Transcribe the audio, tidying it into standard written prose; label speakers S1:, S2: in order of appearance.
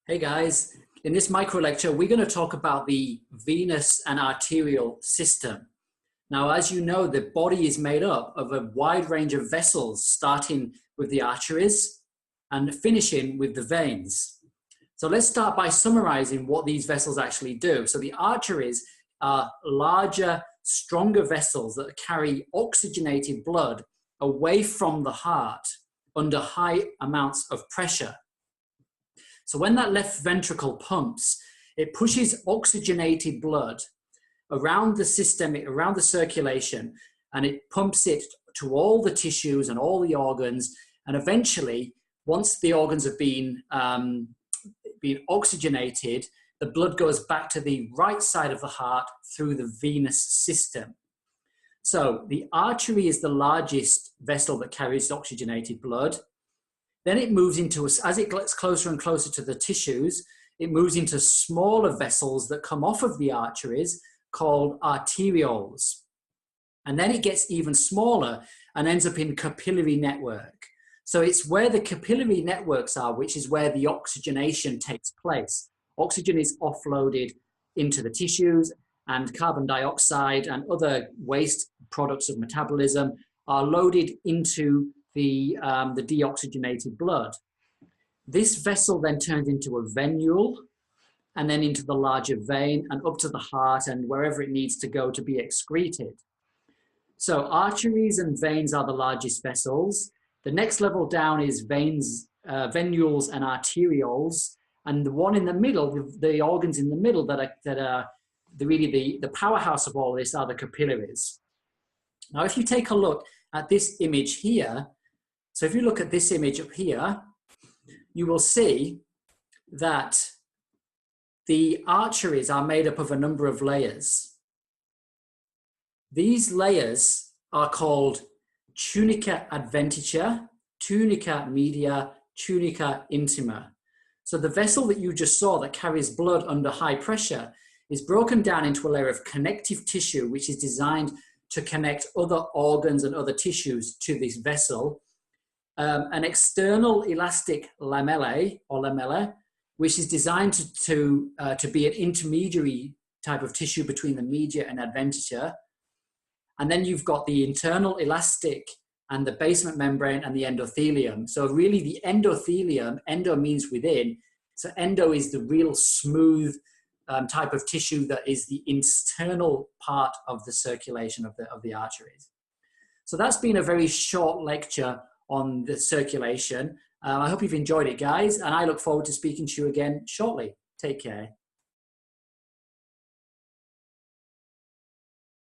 S1: Hey guys, in this micro lecture, we're going to talk about the venous and arterial system. Now, as you know, the body is made up of a wide range of vessels, starting with the arteries and finishing with the veins. So let's start by summarizing what these vessels actually do. So the arteries are larger, stronger vessels that carry oxygenated blood away from the heart under high amounts of pressure. So when that left ventricle pumps, it pushes oxygenated blood around the system, around the circulation, and it pumps it to all the tissues and all the organs. And eventually, once the organs have been oxygenated, the blood goes back to the right side of the heart through the venous system. So the artery is the largest vessel that carries oxygenated blood. Then it moves into, as it gets closer and closer to the tissues, it moves into smaller vessels that come off of the arteries called arterioles. And then it gets even smaller and ends up in capillary network. So it's where the capillary networks are, which is where the oxygenation takes place. Oxygen is offloaded into the tissues, and carbon dioxide and other waste products of metabolism are loaded into the deoxygenated blood. This vessel then turns into a venule, and then into the larger vein and up to the heart and wherever it needs to go to be excreted. So arteries and veins are the largest vessels. The next level down is veins, venules and arterioles, and the one in the middle, the organs in the middle that are really the powerhouse of all this are the capillaries. Now, if you take a look at this image here, so if you look at this image up here, you will see that the arteries are made up of a number of layers. These layers are called tunica adventitia, tunica media, tunica intima. So the vessel that you just saw that carries blood under high pressure is broken down into a layer of connective tissue, which is designed to connect other organs and other tissues to this vessel. An external elastic lamellae or lamella, which is designed to be an intermediary type of tissue between the media and adventitia. And then you've got the internal elastic and the basement membrane and the endothelium. So really the endothelium, endo means within, so endo is the real smooth type of tissue that is the internal part of the circulation of the arteries. So that's been a very short lecture on the circulation. I hope you've enjoyed it, guys, and I look forward to speaking to you again shortly. Take care.